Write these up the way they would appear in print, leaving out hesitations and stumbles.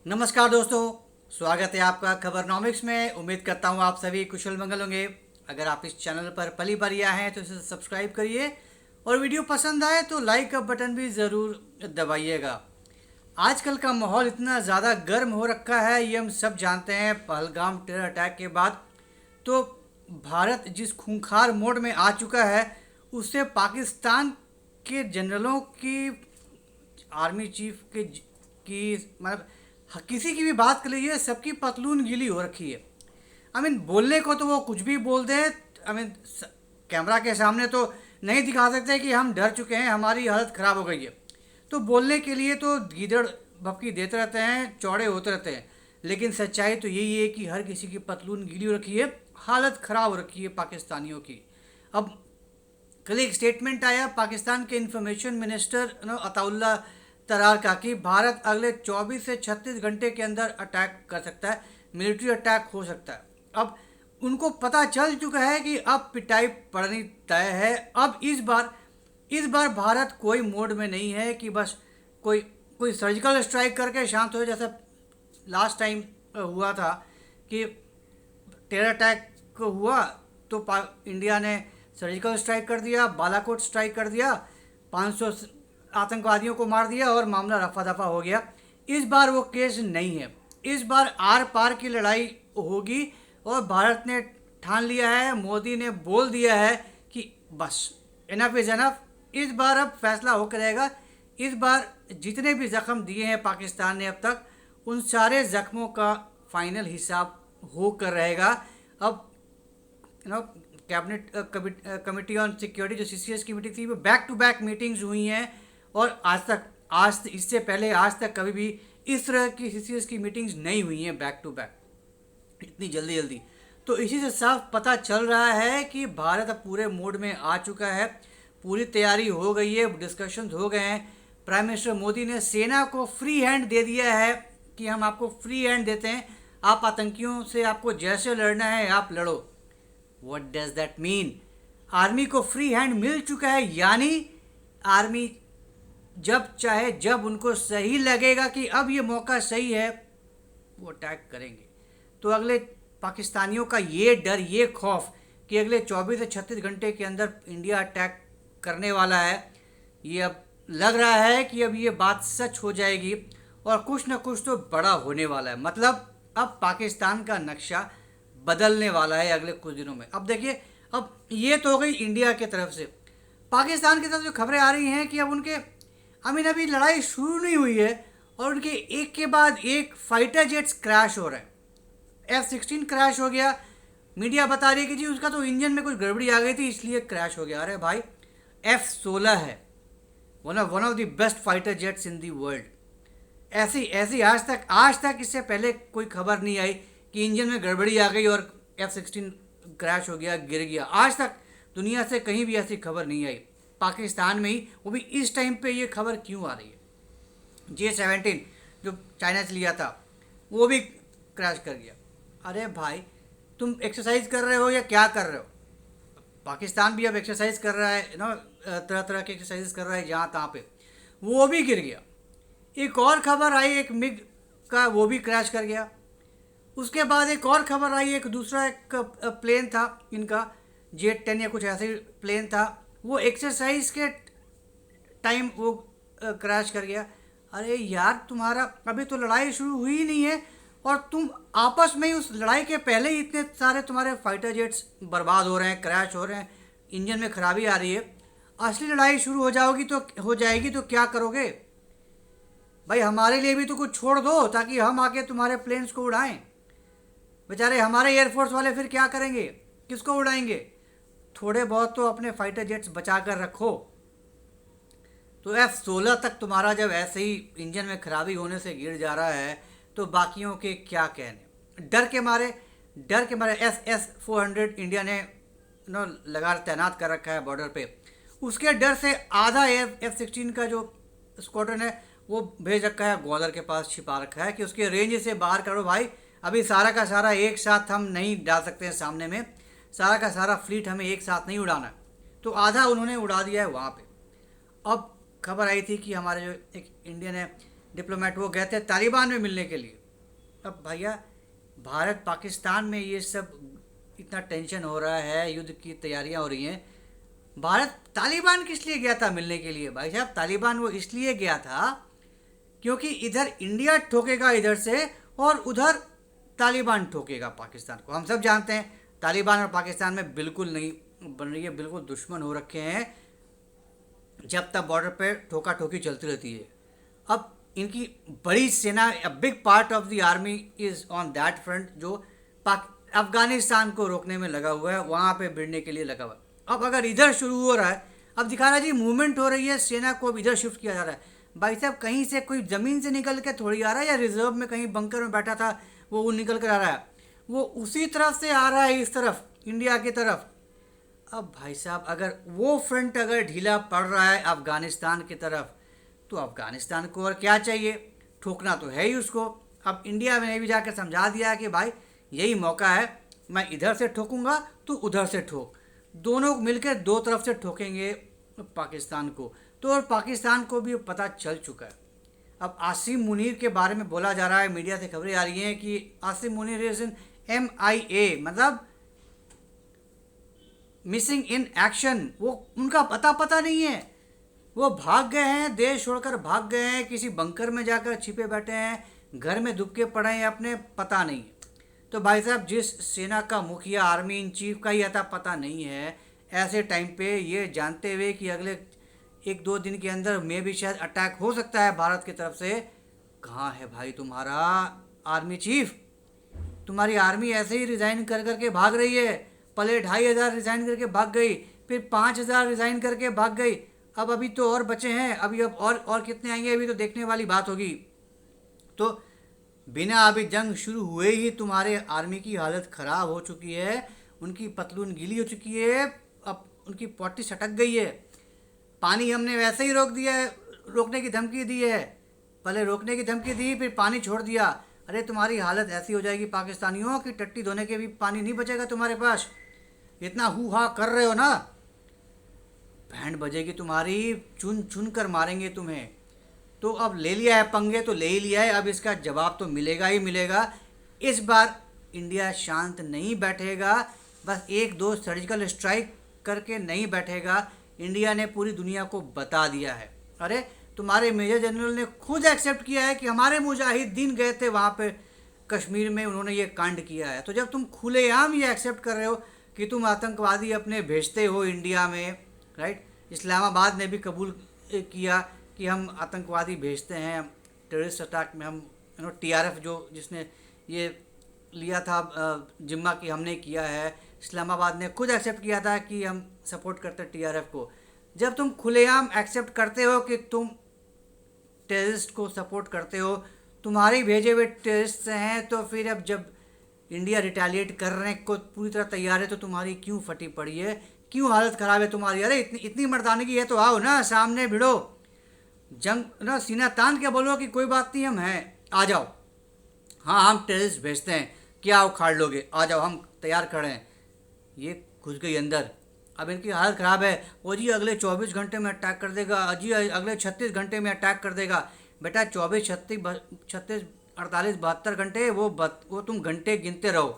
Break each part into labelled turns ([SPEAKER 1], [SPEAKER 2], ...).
[SPEAKER 1] नमस्कार दोस्तों, स्वागत है आपका खबरनॉमिक्स में। उम्मीद करता हूँ आप सभी कुशल मंगल होंगे। अगर आप इस चैनल पर पहली बार आए हैं तो इसे सब्सक्राइब करिए और वीडियो पसंद आए तो लाइक का बटन भी ज़रूर दबाइएगा। आजकल का माहौल इतना ज़्यादा गर्म हो रखा है, ये हम सब जानते हैं। पहलगाम टेरर अटैक के बाद तो भारत जिस खूंखार मोड में आ चुका है, उससे पाकिस्तान के जनरलों की, आर्मी चीफ के की मतलब किसी की भी बात कर लीजिए, सबकी पतलून गीली हो रखी है। बोलने को तो वो कुछ भी बोल दें। कैमरा के सामने तो नहीं दिखा सकते कि हम डर चुके हैं, हमारी हालत ख़राब हो गई है। तो बोलने के लिए तो गीदड़ भपकी देते रहते हैं, चौड़े होते रहते हैं। लेकिन सच्चाई तो यही है कि हर किसी की पतलून गीली हो रखी है, हालत ख़राब हो रखी है पाकिस्तानियों की। अब कल एक स्टेटमेंट आया पाकिस्तान के इंफॉर्मेशन मिनिस्टर अताउल्ला तरार का कि भारत अगले 24 से 36 घंटे के अंदर अटैक कर सकता है, मिलिट्री अटैक हो सकता है। अब उनको पता चल चुका है कि अब पिटाई पड़नी तय है। अब इस बार भारत कोई मोड में नहीं है कि बस कोई कोई सर्जिकल स्ट्राइक करके शांत हो, जैसा लास्ट टाइम हुआ था कि टेरर अटैक हुआ तो इंडिया ने सर्जिकल स्ट्राइक कर दिया, बालाकोट स्ट्राइक कर दिया, 500 आतंकवादियों को मार दिया और मामला रफा दफा हो गया। इस बार वो केस नहीं है। इस बार आर पार की लड़ाई होगी और भारत ने ठान लिया है, मोदी ने बोल दिया है कि बस इनफ इज़ इनफ। इस बार अब फैसला होकर रहेगा। इस बार जितने भी ज़ख्म दिए हैं पाकिस्तान ने अब तक, उन सारे ज़ख्मों का फाइनल हिसाब होकर रहेगा। अब कैबिनेट कमिटी ऑन सिक्योरिटी, जो सीसीएस कमेटी थी, वो बैक टू बैक मीटिंग्स हुई हैं और इससे पहले आज तक कभी भी इस तरह की सीसीएस की मीटिंग्स नहीं हुई हैं बैक टू बैक इतनी जल्दी। तो इसी से साफ पता चल रहा है कि भारत अब पूरे मोड में आ चुका है, पूरी तैयारी हो गई है, डिस्कशंस हो गए हैं। प्राइम मिनिस्टर मोदी ने सेना को फ्री हैंड दे दिया है कि हम आपको फ्री हैंड देते हैं, आप आतंकियों से आपको जैसे लड़ना है आप लड़ो। What does that mean? Army को फ्री हैंड मिल चुका है, यानी आर्मी जब चाहे, जब उनको सही लगेगा कि अब ये मौका सही है, वो अटैक करेंगे। तो अगले पाकिस्तानियों का ये डर, ये खौफ कि अगले 24 से 36 घंटे के अंदर इंडिया अटैक करने वाला है, ये अब लग रहा है कि अब ये बात सच हो जाएगी और कुछ ना कुछ तो बड़ा होने वाला है। मतलब अब पाकिस्तान का नक्शा बदलने वाला है अगले कुछ दिनों में। अब देखिए, अब ये तो हो गई इंडिया की तरफ से। पाकिस्तान की तरफ जो खबरें आ रही हैं कि अब उनके अभी लड़ाई शुरू नहीं हुई है और उनके एक के बाद एक फाइटर जेट्स क्रैश हो रहे हैं। F-16 क्रैश हो गया। मीडिया बता रही है कि जी उसका तो इंजन में कुछ गड़बड़ी आ गई थी इसलिए क्रैश हो गया। अरे भाई, F-16 है, one of the best fighter jets in the world. ऐसी आज तक इससे पहले कोई खबर नहीं आई कि इंजन में गड़बड़ी आ गई और F-16 क्रैश हो गया, गिर गया। आज तक दुनिया से कहीं भी ऐसी खबर नहीं आई। पाकिस्तान में ही, वो भी इस टाइम पे ये खबर क्यों आ रही है? J-17 जो चाइना से लिया था वो भी क्रैश कर गया। अरे भाई, तुम एक्सरसाइज कर रहे हो या क्या कर रहे हो? पाकिस्तान भी अब एक्सरसाइज कर रहा है ना, तरह तरह की एक्सरसाइज कर रहा है जहाँ तहाँ पे, वो भी गिर गया। एक और खबर आई, एक मिग का, वो भी क्रैश कर गया। उसके बाद एक और खबर आई, एक दूसरा एक प्लेन था इनका, J-10 या कुछ ऐसे प्लेन था, वो एक्सरसाइज के टाइम वो क्रैश कर गया। अरे यार, तुम्हारा अभी तो लड़ाई शुरू हुई ही नहीं है और तुम आपस में ही उस लड़ाई के पहले ही इतने सारे तुम्हारे फाइटर जेट्स बर्बाद हो रहे हैं, क्रैश हो रहे हैं, इंजन में खराबी आ रही है। असली लड़ाई शुरू हो जाएगी तो क्या करोगे भाई? हमारे लिए भी तो कुछ छोड़ दो ताकि हम आके तुम्हारे प्लेन्स को उड़ाएं। बेचारे हमारे एयरफोर्स वाले फिर क्या करेंगे, किसको उड़ाएंगे? थोड़े बहुत तो अपने फाइटर जेट्स बचा कर रखो। तो F-16 तक तुम्हारा जब ऐसे ही इंजन में खराबी होने से गिर जा रहा है तो बाकियों के क्या कहने? डर के मारे S-400 इंडिया ने लगा तैनात कर रखा है बॉर्डर पे। उसके डर से आधा F-16 का जो स्क्वाड्रन है वो भेज रखा है, ग्वादर के पास छिपा रखा है कि उसके रेंज से बाहर करो भाई। अभी सारा का सारा एक साथ हम नहीं डाल सकते हैं सामने में, सारा का सारा फ्लीट हमें एक साथ नहीं उड़ाना। तो आधा उन्होंने उड़ा दिया है वहाँ पे। अब खबर आई थी कि हमारे जो एक इंडियन है डिप्लोमेट वो गए थे तालिबान में मिलने के लिए। अब भैया भारत पाकिस्तान में ये सब इतना टेंशन हो रहा है, युद्ध की तैयारियां हो रही हैं, भारत तालिबान किस लिए गया था मिलने के लिए? भाई साहब तालिबान वो इसलिए गया था क्योंकि इधर इंडिया ठोकेगा इधर से और उधर तालिबान ठोकेगा पाकिस्तान को। हम सब जानते हैं तालिबान और पाकिस्तान में बिल्कुल नहीं बन रही है, बिल्कुल दुश्मन हो रखे हैं, जब तक बॉर्डर पे ठोका ठोकी चलती रहती है। अब इनकी बड़ी सेना, a big part of the army is on that front, जो अफगानिस्तान को रोकने में लगा हुआ है, वहाँ पे भिड़ने के लिए लगा हुआ है। अब अगर इधर शुरू हो रहा है, अब दिखा रहा है जी मूवमेंट हो रही है, सेना को अब इधर शिफ्ट किया जा रहा है। भाई साहब कहीं से कोई ज़मीन से निकल के थोड़ी आ रहा है, या रिजर्व में कहीं बंकर में बैठा था वो निकल कर आ रहा है, वो उसी तरफ से आ रहा है, इस तरफ इंडिया की तरफ। अब भाई साहब अगर वो फ्रंट अगर ढीला पड़ रहा है अफगानिस्तान की तरफ, तो अफगानिस्तान को और क्या चाहिए, ठोकना तो है ही उसको। अब इंडिया ने भी जाकर समझा दिया कि भाई यही मौका है, मैं इधर से ठोकूंगा तो उधर से ठोक, दोनों मिलकर दो तरफ से ठोकेंगे पाकिस्तान को। तो और पाकिस्तान को भी पता चल चुका है। अब आसिम मुनीर के बारे में बोला जा रहा है, मीडिया से खबरें आ रही हैं कि Asim Munir is in MIA, मतलब मिसिंग इन एक्शन। वो उनका पता नहीं है, वो भाग गए हैं, देश छोड़कर भाग गए हैं, किसी बंकर में जाकर छिपे बैठे हैं, घर में दुबके पड़े हैं, अपने पता नहीं। तो भाई साहब जिस सेना का मुखिया, आर्मी इन चीफ का ही अता पता नहीं है, ऐसे टाइम पे ये जानते हुए कि अगले 1-2 दिन के अंदर में भी शायद अटैक हो सकता है भारत की तरफ से, कहाँ है भाई तुम्हारा आर्मी चीफ? तुम्हारी आर्मी ऐसे ही रिज़ाइन कर करके भाग रही है। पहले 2500 रिज़ाइन करके भाग गई, फिर 5000 रिज़ाइन करके भाग गई, अब अभी तो और बचे हैं, अभी अब और कितने आएंगे अभी तो देखने वाली बात होगी। तो बिना अभी जंग शुरू हुए ही तुम्हारे आर्मी की हालत ख़राब हो चुकी है, उनकी पतलून गीली हो चुकी है, अब उनकी पॉटी सटक गई है। पानी हमने वैसे ही रोक दिया है, रोकने की धमकी दी है, पहले रोकने की धमकी दी फिर पानी छोड़ दिया। अरे तुम्हारी हालत ऐसी हो जाएगी पाकिस्तानियों की टट्टी धोने के भी पानी नहीं बचेगा तुम्हारे पास, इतना हु हा कर रहे हो ना, बैंड बजेगी तुम्हारी, चुन चुन कर मारेंगे तुम्हें। तो अब ले लिया है पंगे तो ले ही लिया है, अब इसका जवाब तो मिलेगा ही मिलेगा। इस बार इंडिया शांत नहीं बैठेगा, बस 1-2 सर्जिकल स्ट्राइक करके नहीं बैठेगा। इंडिया ने पूरी दुनिया को बता दिया है। अरे तुम्हारे मेजर जनरल ने खुद एक्सेप्ट किया है कि हमारे मुजाहिदीन गए थे वहाँ पे कश्मीर में, उन्होंने ये कांड किया है। तो जब तुम खुलेआम ये एक्सेप्ट कर रहे हो कि तुम आतंकवादी अपने भेजते हो इंडिया में, राइट, इस्लामाबाद ने भी कबूल किया कि हम आतंकवादी भेजते हैं, टेररिस्ट अटैक में हम TRF जो जिसने ये लिया था जिम्मा की हमने किया है, इस्लामाबाद ने खुद एक्सेप्ट किया था कि हम सपोर्ट करते हैं TRF को। जब तुम खुलेआम एक्सेप्ट करते हो कि तुम टेररिस्ट को सपोर्ट करते हो, तुम्हारे भेजे हुए टेररिस्ट हैं, तो फिर अब जब इंडिया रिटेलिएट करने को पूरी तरह तैयार है तो तुम्हारी क्यों फटी पड़ी है, क्यों हालत ख़राब है तुम्हारी? अरे इतनी मर्दानगी है तो आओ ना, सामने भिड़ो, जंग ना सीना तान के बोलो कि कोई बात नहीं हम हैं, आ जाओ, हाँ हम टेररिस्ट भेजते हैं, क्या उखाड़ लोगे, आ जाओ हम तैयार खड़े हैं। ये घुस गई अंदर, अब इनकी हालत ख़राब है। वो जी अगले 24 घंटे में अटैक कर देगा, जी अगले 36 घंटे में अटैक कर देगा। बेटा 24, 36, 48, 72 घंटे वो तुम घंटे गिनते रहो,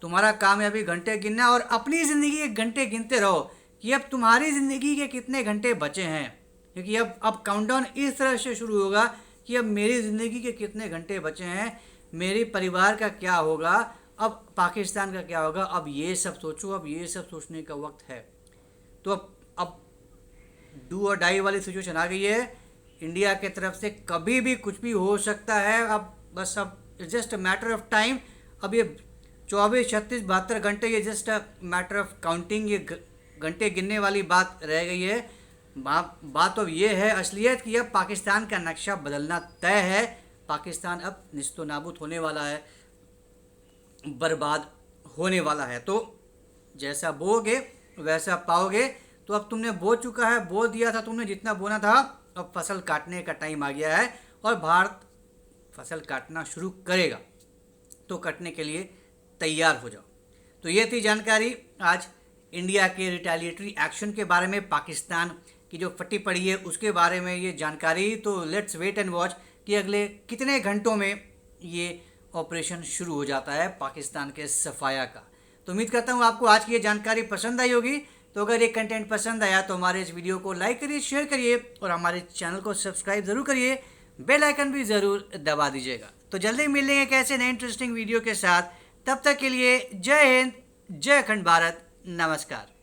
[SPEAKER 1] तुम्हारा काम है अभी घंटे गिनना, और अपनी ज़िंदगी के घंटे गिनते रहो कि अब तुम्हारी ज़िंदगी के कितने घंटे बचे हैं, क्योंकि अब काउंटडाउन इस तरह से शुरू होगा कि अब मेरी ज़िंदगी के कितने घंटे बचे हैं, मेरे परिवार का क्या होगा, अब पाकिस्तान का क्या होगा। अब ये सब सोचो, अब ये सब सोचने का वक्त है। तो अब डू और डाई वाली सिचुएशन आ गई है, इंडिया के तरफ से कभी भी कुछ भी हो सकता है। अब बस अब just a matter of time, अब ये 24, 36, 72 घंटे ये just a matter of counting, ये घंटे गिनने वाली बात रह गई है। बात तो ये है असलियत कि अब पाकिस्तान का नक्शा बदलना तय है, पाकिस्तान अब निस्तो नाबूद होने वाला है, बर्बाद होने वाला है। तो जैसा बोगे वैसा पाओगे। तो अब तुमने बो चुका है, बो दिया था तुमने जितना बोना था, अब फसल काटने का टाइम आ गया है और भारत फसल काटना शुरू करेगा, तो कटने के लिए तैयार हो जाओ। तो ये थी जानकारी आज इंडिया के रिटेलिएटरी एक्शन के बारे में, पाकिस्तान की जो फटी पड़ी है उसके बारे में ये जानकारी। तो लेट्स वेट एंड वॉच कि अगले कितने घंटों में ये ऑपरेशन शुरू हो जाता है पाकिस्तान के सफाया का। तो उम्मीद करता हूँ आपको आज की ये जानकारी पसंद आई होगी। तो अगर ये कंटेंट पसंद आया तो हमारे इस वीडियो को लाइक करिए, शेयर करिए और हमारे चैनल को सब्सक्राइब ज़रूर करिए, बेल आइकन भी ज़रूर दबा दीजिएगा। तो जल्दी मिलेंगे एक ऐसे नए इंटरेस्टिंग वीडियो के साथ। तब तक के लिए जय हिंद, जय अखंड भारत, नमस्कार।